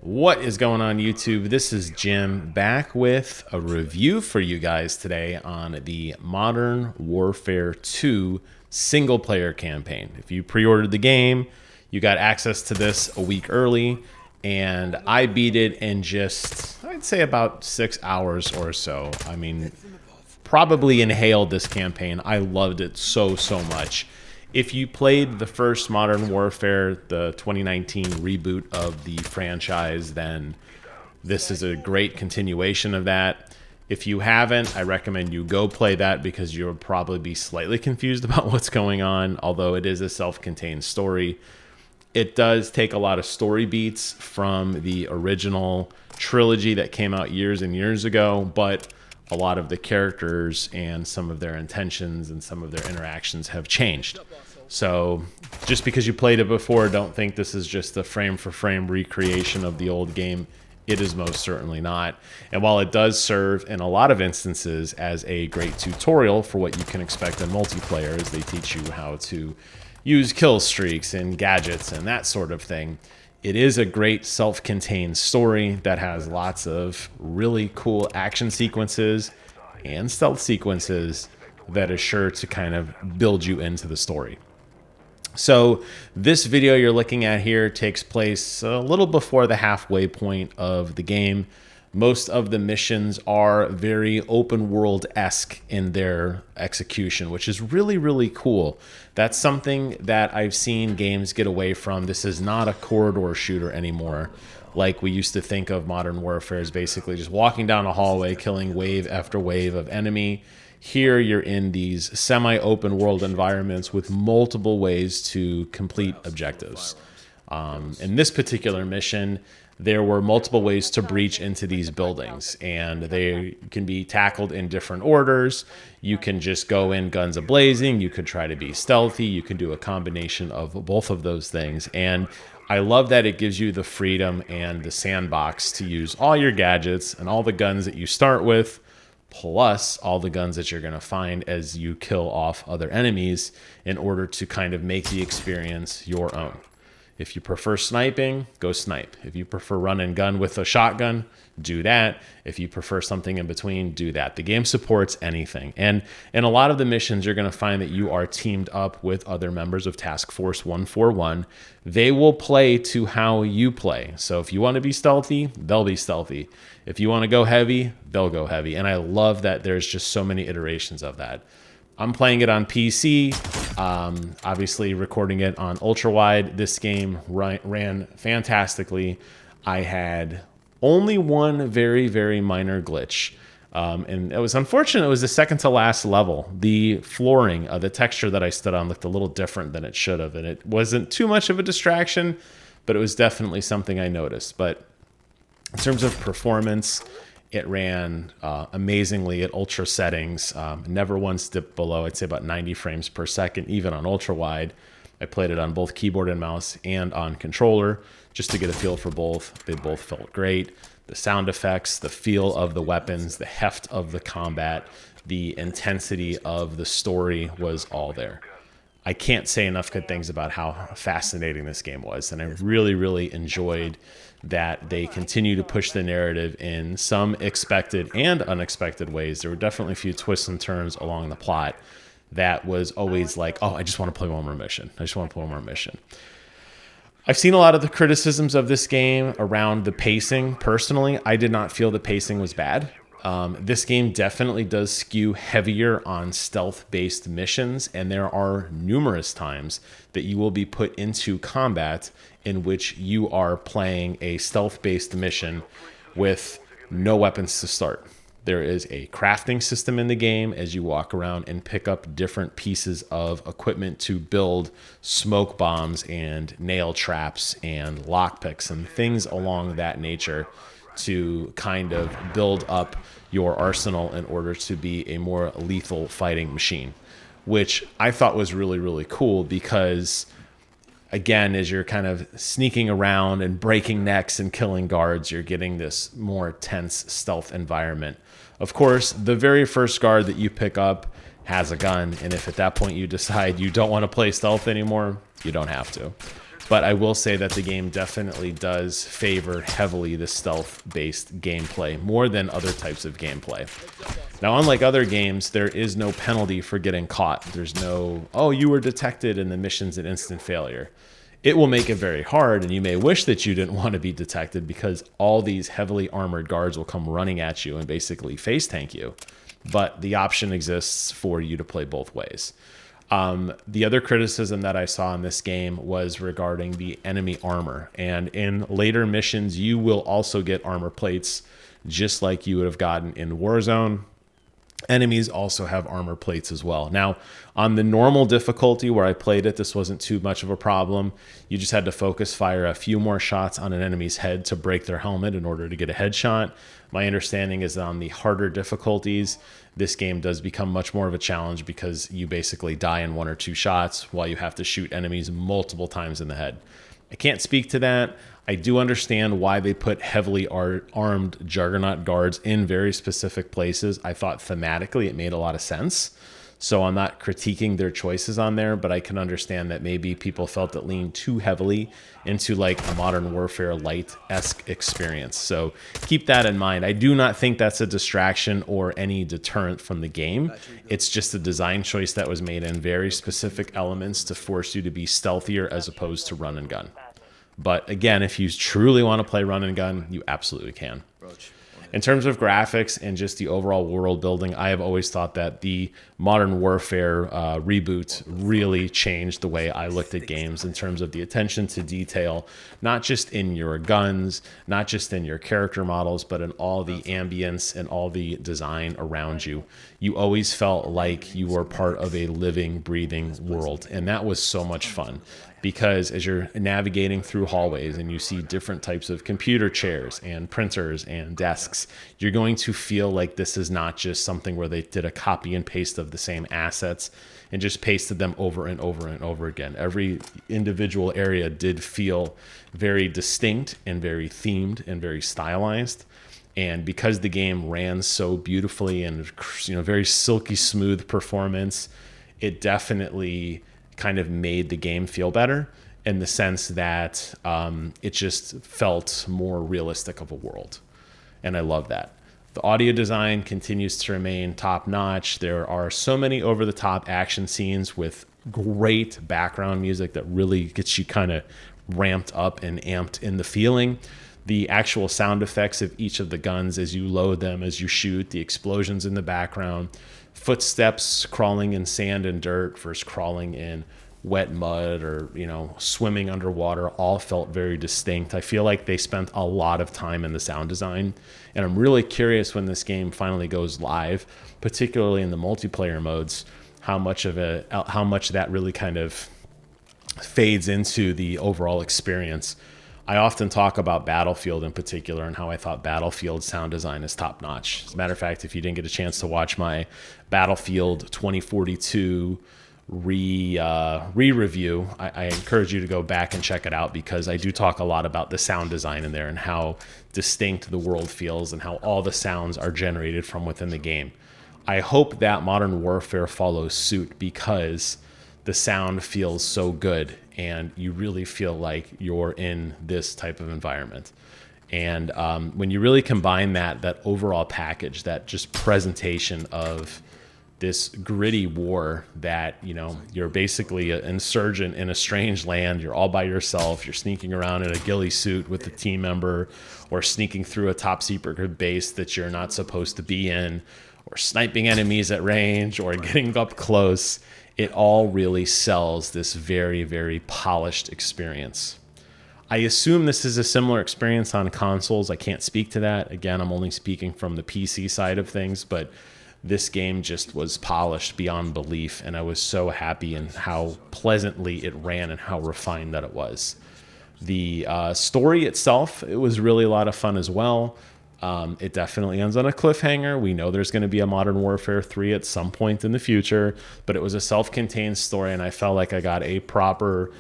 What is going on, YouTube? This is Jim back with a review for you guys today on the Modern Warfare 2 single player campaign. If you pre-ordered the game, you got access to this a week early, and I beat it in just, I'd say, about 6 hours or so. I mean, probably inhaled this campaign. I loved it so much. If you played the first Modern Warfare, the 2019 reboot of the franchise, then this is a great continuation of that. If you haven't, I recommend you go play that because you'll probably be slightly confused about what's going on, although it is a self-contained story. It does take a lot of story beats from the original trilogy that came out years and years ago, but a lot of the characters and some of their intentions and some of their interactions have changed. So just because you played it before, don't think this is just a frame for frame recreation of the old game. It is most certainly not. And while it does serve in a lot of instances as a great tutorial for what you can expect in multiplayer, as they teach you how to use kill streaks and gadgets and that sort of thing, it is a great self-contained story that has lots of really cool action sequences and stealth sequences that is sure to kind of build you into the story. So this video you're looking at here takes place a little before the halfway point of the game. Most of the missions are very open world-esque in their execution, which is really cool. That's something that I've seen games get away from. This is not a corridor shooter anymore, like we used to think of Modern Warfare as basically just walking down a hallway, killing wave after wave of enemy. Here you're in these semi-open world environments with multiple ways to complete objectives. In this particular mission, there were multiple ways to breach into these buildings, and they can be tackled in different orders. You can just go in guns a-blazing. You could try to be stealthy. You can do a combination of both of those things. And I love that it gives you the freedom and the sandbox to use all your gadgets and all the guns that you start with, plus all the guns that you're going to find as you kill off other enemies in order to kind of make the experience your own. If you prefer sniping, go snipe. If you prefer run and gun with a shotgun, do that. If you prefer something in between, do that. The game supports anything. And in a lot of the missions, you're going to find that you are teamed up with other members of Task Force 141. They will play to how you play. So if you want to be stealthy, they'll be stealthy. If you want to go heavy, they'll go heavy. And I love that there's just so many iterations of that. I'm playing it on PC, obviously recording it on Ultrawide. This game ran fantastically. I had only one very minor glitch, and it was unfortunate. It was the second to last level. The flooring, the texture that I stood on looked a little different than it should have, and it wasn't too much of a distraction, but it was definitely something I noticed. But in terms of performance, it ran amazingly at ultra settings. Never once dipped below, I'd say, about 90 frames per second, even on ultra wide. I played it on both keyboard and mouse and on controller just to get a feel for both. They both felt great. The sound effects, the feel of the weapons, the heft of the combat, the intensity of the story was all there. I can't say enough good things about how fascinating this game was, and I really enjoyed that they continue to push the narrative in some expected and unexpected ways. There were definitely a few twists and turns along the plot that was always like, oh, I just want to play one more mission. I just want to play one more mission. I've seen a lot of the criticisms of this game around the pacing. Personally, I did not feel the pacing was bad. This game definitely does skew heavier on stealth-based missions, and there are numerous times that you will be put into combat in which you are playing a stealth-based mission with no weapons to start. There is a crafting system in the game as you walk around and pick up different pieces of equipment to build smoke bombs and nail traps and lockpicks and things along that nature to kind of build up your arsenal in order to be a more lethal fighting machine, which I thought was really cool because, again, as you're kind of sneaking around and breaking necks and killing guards, you're getting this more tense stealth environment. Of course, the very first guard that you pick up has a gun, and if at that point you decide you don't want to play stealth anymore, you don't have to. But I will say that the game definitely does favor heavily the stealth-based gameplay more than other types of gameplay. Now, unlike other games, there is no penalty for getting caught. There's no, oh, you were detected and the mission's an instant failure. It will make it very hard, and you may wish that you didn't want to be detected because all these heavily armored guards will come running at you and basically face tank you. But the option exists for you to play both ways. The other criticism that I saw in this game was regarding the enemy armor. And in later missions, you will also get armor plates just like you would have gotten in Warzone. Enemies also have armor plates as well. Now, on the normal difficulty where I played it, this wasn't too much of a problem. You just had to focus fire a few more shots on an enemy's head to break their helmet in order to get a headshot. My understanding is that on the harder difficulties, this game does become much more of a challenge because you basically die in 1 or 2 shots while you have to shoot enemies multiple times in the head. I can't speak to that. I do understand why they put heavily armed Juggernaut guards in very specific places. I thought thematically it made a lot of sense. So I'm not critiquing their choices on there, but I can understand that maybe people felt it leaned too heavily into like a Modern Warfare Light-esque experience. So keep that in mind. I do not think that's a distraction or any deterrent from the game. It's just a design choice that was made in very specific elements to force you to be stealthier as opposed to run and gun. But again, if you truly want to play run and gun, you absolutely can. In terms of graphics and just the overall world building, I have always thought that the Modern Warfare reboot really changed the way I looked at games in terms of the attention to detail, not just in your guns, not just in your character models, but in all the ambience and all the design around you. You always felt like you were part of a living, breathing world, and that was so much fun. Because as you're navigating through hallways and you see different types of computer chairs and printers and desks, you're going to feel like this is not just something where they did a copy and paste of the same assets and just pasted them over and over and over again. Every individual area did feel very distinct and very themed and very stylized. And because the game ran so beautifully and, you know, very silky smooth performance, it definitely kind of made the game feel better in the sense that it just felt more realistic of a world. And I love that. The audio design continues to remain top notch. There are so many over the top action scenes with great background music that really gets you kind of ramped up and amped in the feeling. The actual sound effects of each of the guns as you load them, as you shoot, the explosions in the background, footsteps crawling in sand and dirt versus crawling in wet mud or, you know, swimming underwater, all felt very distinct. I feel like they spent a lot of time in the sound design, and I'm really curious when this game finally goes live, particularly in the multiplayer modes, how much that really kind of fades into the overall experience. I often talk about Battlefield in particular and how I thought Battlefield sound design is top notch. As a matter of fact, if you didn't get a chance to watch my Battlefield 2042 re-review, I encourage you to go back and check it out because I do talk a lot about the sound design in there and how distinct the world feels and how all the sounds are generated from within the game. I hope that Modern Warfare follows suit because the sound feels so good and you really feel like you're in this type of environment. And when you really combine that overall package, that just presentation of this gritty war that, you know, you're basically an insurgent in a strange land, you're all by yourself, you're sneaking around in a ghillie suit with a team member or sneaking through a top secret base that you're not supposed to be in, or sniping enemies at range or getting up close. It all really sells this very, very polished experience. I assume this is a similar experience on consoles. I can't speak to that. Again, I'm only speaking from the PC side of things, but this game just was polished beyond belief, and I was so happy in how pleasantly it ran and how refined that it was. The story itself, it was really a lot of fun as well. It definitely ends on a cliffhanger. We know there's going to be a Modern Warfare 3 at some point in the future, but it was a self-contained story, and I felt like I got a proper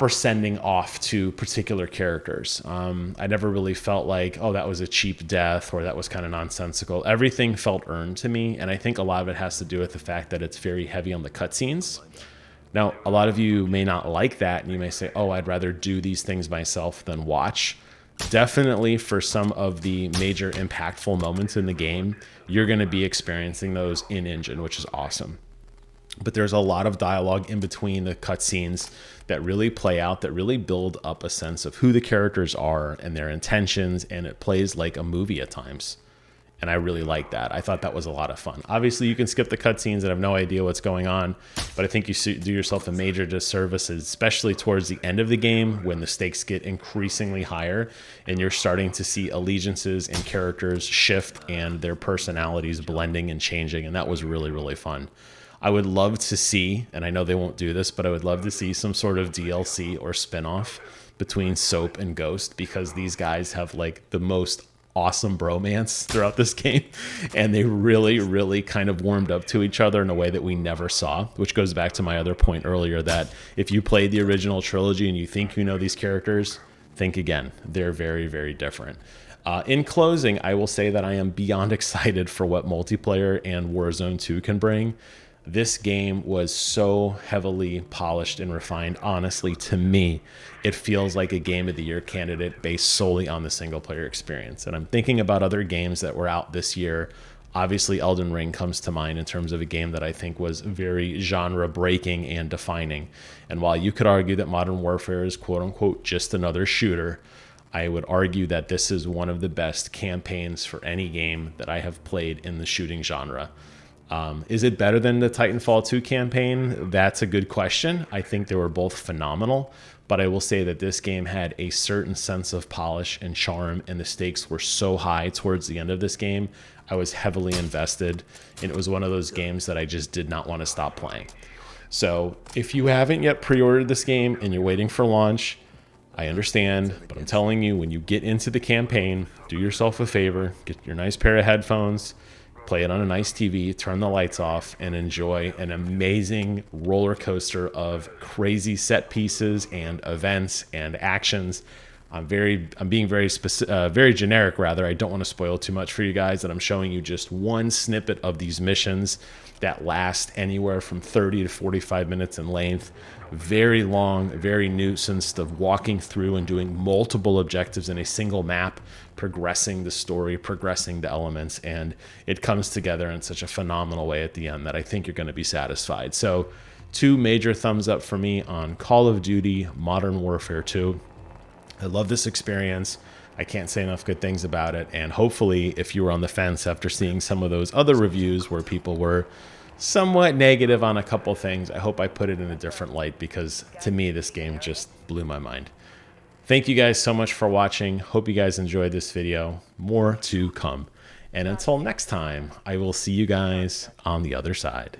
sending off to particular characters. I never really felt like, oh, that was a cheap death or that was kind of nonsensical. Everything felt earned to me, and I think a lot of it has to do with the fact that it's very heavy on the cutscenes. Now, a lot of you may not like that, and you may say, oh, I'd rather do these things myself than watch. Definitely for some of the major impactful moments in the game, you're going to be experiencing those in engine, which is awesome. But there's a lot of dialogue in between the cutscenes that really play out, that really build up a sense of who the characters are and their intentions, and it plays like a movie at times. And I really like that. I thought that was a lot of fun. Obviously, you can skip the cutscenes and have no idea what's going on, but I think you do yourself a major disservice, especially towards the end of the game when the stakes get increasingly higher and you're starting to see allegiances and characters shift and their personalities blending and changing. And that was really, really fun. I would love to see, and I know they won't do this, but I would love to see some sort of DLC or spinoff between Soap and Ghost, because these guys have like the most awesome bromance throughout this game, and they really kind of warmed up to each other in a way that we never saw, which goes back to my other point earlier, that if you played the original trilogy and you think you know these characters, think again. They're very different. In closing, I will say that I am beyond excited for what multiplayer and Warzone 2 can bring. This game was so heavily polished and refined. Honestly, to me, it feels like a Game of the Year candidate based solely on the single player experience. And I'm thinking about other games that were out this year. Obviously, Elden Ring comes to mind in terms of a game that I think was very genre breaking and defining. And while you could argue that Modern Warfare is quote unquote just another shooter, I would argue that this is one of the best campaigns for any game that I have played in the shooting genre. Is it better than the Titanfall 2 campaign? That's a good question. I think they were both phenomenal, but I will say that this game had a certain sense of polish and charm, and the stakes were so high towards the end of this game. I was heavily invested, and it was one of those games that I just did not want to stop playing. So if you haven't yet pre-ordered this game and you're waiting for launch, I understand, but I'm telling you, when you get into the campaign, do yourself a favor, get your nice pair of headphones, play it on a nice TV, turn the lights off, and enjoy an amazing roller coaster of crazy set pieces and events and actions. I'm being very specific, very generic rather. I don't want to spoil too much for you guys, and I'm showing you just one snippet of these missions that last anywhere from 30 to 45 minutes in length. Very long, very nuanced of walking through and doing multiple objectives in a single map, progressing the story, progressing the elements, and it comes together in such a phenomenal way at the end that I think you're going to be satisfied. So 2 major thumbs up for me on Call of Duty Modern Warfare 2. I love this experience. I can't say enough good things about it. And hopefully, if you were on the fence after seeing some of those other reviews where people were somewhat negative on a couple things, I hope I put it in a different light, because to me, this game just blew my mind. Thank you guys so much for watching. Hope you guys enjoyed this video. More to come. And until next time, I will see you guys on the other side.